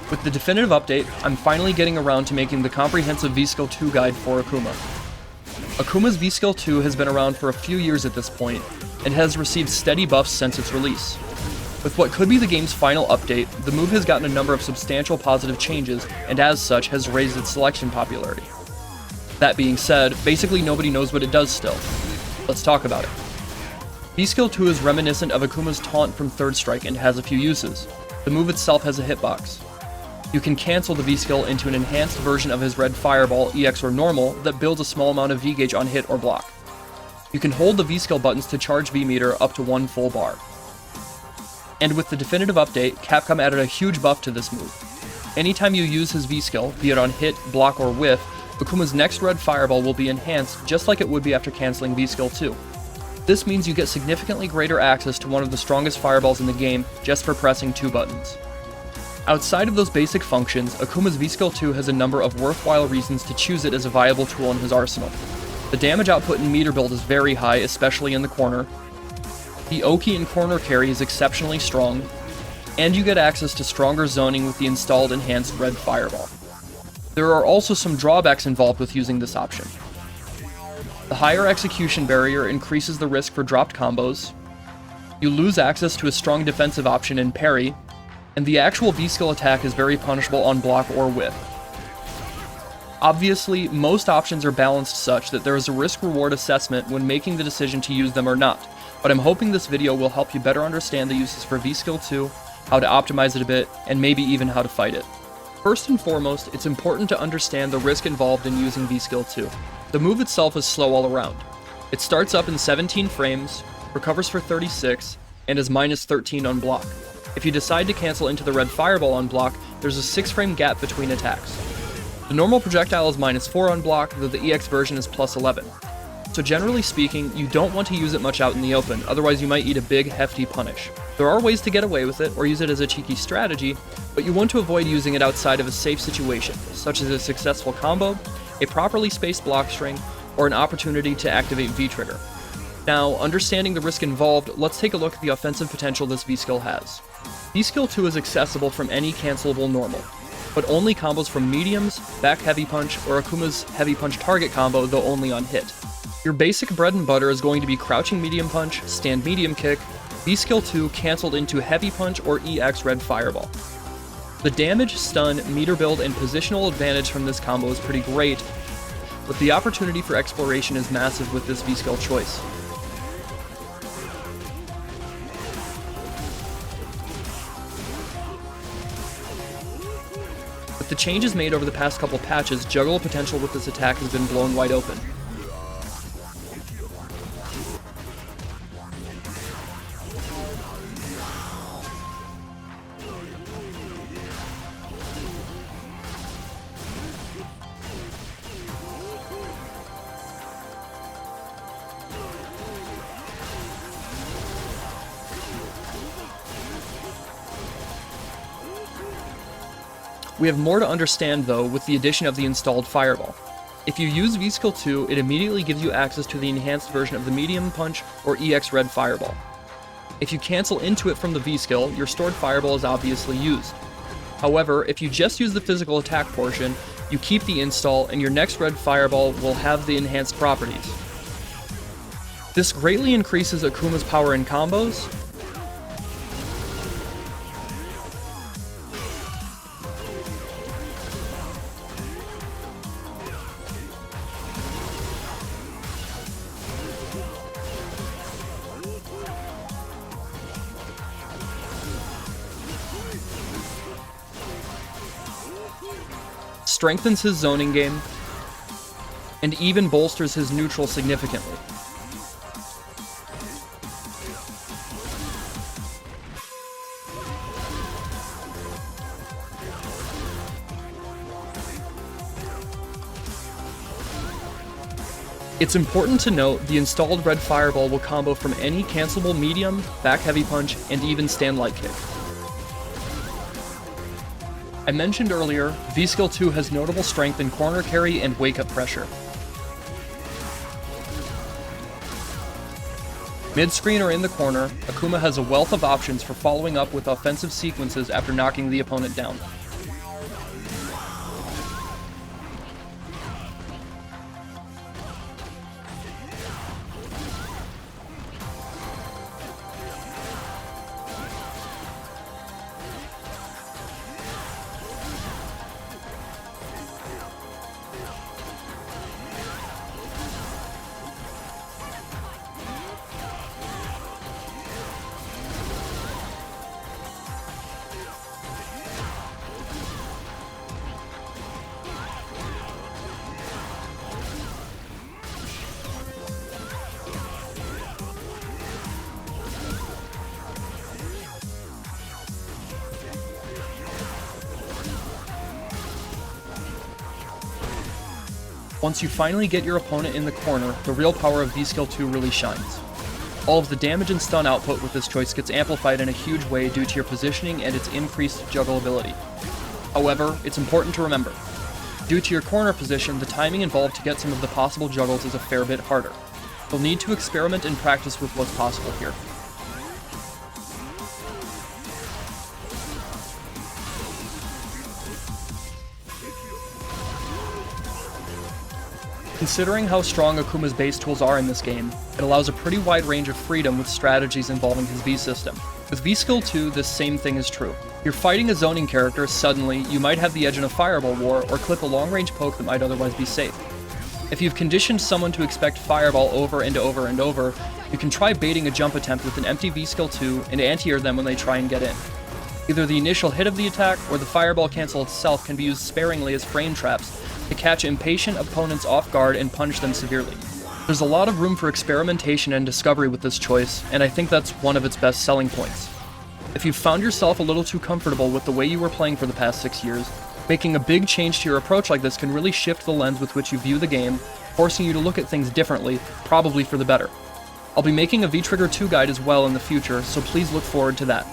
With the definitive update, I'm finally getting around to making the comprehensive V-Skill 2 guide for Akuma. Akuma's V-Skill 2 has been around for a few years at this point, and has received steady buffs since its release. With what could be the game's final update, the move has gotten a number of substantial positive changes, and as such has raised its selection popularity. That being said, basically nobody knows what it does still. Let's talk about it. V-Skill 2 is reminiscent of Akuma's taunt from Third Strike and has a few uses. The move itself has a hitbox. You can cancel the V-Skill into an enhanced version of his Red Fireball, EX or Normal, that builds a small amount of V-Gauge on hit or block. You can hold the V-Skill buttons to charge V-meter up to 1 full bar. And with the definitive update, Capcom added a huge buff to this move. Anytime you use his V-Skill, be it on hit, block, or whiff, Akuma's next Red Fireball will be enhanced just like it would be after canceling V-Skill 2. This means you get significantly greater access to one of the strongest fireballs in the game just for pressing 2 buttons. Outside of those basic functions, Akuma's V-Skill 2 has a number of worthwhile reasons to choose it as a viable tool in his arsenal. The damage output in meter build is very high, especially in the corner. The Oki and corner carry is exceptionally strong, and you get access to stronger zoning with the installed enhanced Red Fireball. There are also some drawbacks involved with using this option. The higher execution barrier increases the risk for dropped combos, you lose access to a strong defensive option in parry, and the actual V-Skill attack is very punishable on block or whiff. Obviously, most options are balanced such that there is a risk-reward assessment when making the decision to use them or not, but I'm hoping this video will help you better understand the uses for V-Skill 2, how to optimize it a bit, and maybe even how to fight it. First and foremost, it's important to understand the risk involved in using V-Skill 2. The move itself is slow all around. It starts up in 17 frames, recovers for 36, and is minus 13 on block. If you decide to cancel into the Red Fireball on block, there's a 6-frame gap between attacks. The normal projectile is minus 4 on block, though the EX version is plus 11. So generally speaking, you don't want to use it much out in the open, otherwise you might eat a big, hefty punish. There are ways to get away with it, or use it as a cheeky strategy, but you want to avoid using it outside of a safe situation, such as a successful combo, a properly spaced block string, or an opportunity to activate V-Trigger. Now, understanding the risk involved, let's take a look at the offensive potential this V-Skill has. V-Skill 2 is accessible from any cancelable normal, but only combos from mediums, back heavy punch, or Akuma's heavy punch target combo, though only on hit. Your basic bread and butter is going to be crouching medium punch, stand medium kick, V-Skill 2 cancelled into heavy punch or EX Red Fireball. The damage, stun, meter build, and positional advantage from this combo is pretty great, but the opportunity for exploration is massive with this V-Skill choice. With the changes made over the past couple patches, juggle potential with this attack has been blown wide open. We have more to understand though with the addition of the installed Fireball. If you use V-Skill 2, it immediately gives you access to the enhanced version of the Medium Punch or EX Red Fireball. If you cancel into it from the V-Skill, your stored Fireball is obviously used. However, if you just use the physical attack portion, you keep the install and your next Red Fireball will have the enhanced properties. This greatly increases Akuma's power in combos, strengthens his zoning game, and even bolsters his neutral significantly. It's important to note the installed Red Fireball will combo from any cancelable medium, back heavy punch, and even stand light kick. I mentioned earlier, V-Skill 2 has notable strength in corner carry and wake-up pressure. Mid-screen or in the corner, Akuma has a wealth of options for following up with offensive sequences after knocking the opponent down. Once you finally get your opponent in the corner, the real power of V-Skill 2 really shines. All of the damage and stun output with this choice gets amplified in a huge way due to your positioning and its increased juggle ability. However, it's important to remember, due to your corner position, the timing involved to get some of the possible juggles is a fair bit harder. You'll need to experiment and practice with what's possible here. Considering how strong Akuma's base tools are in this game, it allows a pretty wide range of freedom with strategies involving his V system. With V-Skill 2, this same thing is true. You're fighting a zoning character, suddenly, you might have the edge in a Fireball war, or clip a long-range poke that might otherwise be safe. If you've conditioned someone to expect Fireball over and over and over, you can try baiting a jump attempt with an empty V-Skill 2 and anti-air them when they try and get in. Either the initial hit of the attack, or the Fireball cancel itself can be used sparingly as frame traps to catch impatient opponents off guard and punish them severely. There's a lot of room for experimentation and discovery with this choice, and I think that's one of its best selling points. If you've found yourself a little too comfortable with the way you were playing for the past 6 years, making a big change to your approach like this can really shift the lens with which you view the game, forcing you to look at things differently, probably for the better. I'll be making a V-Trigger 2 guide as well in the future, so please look forward to that.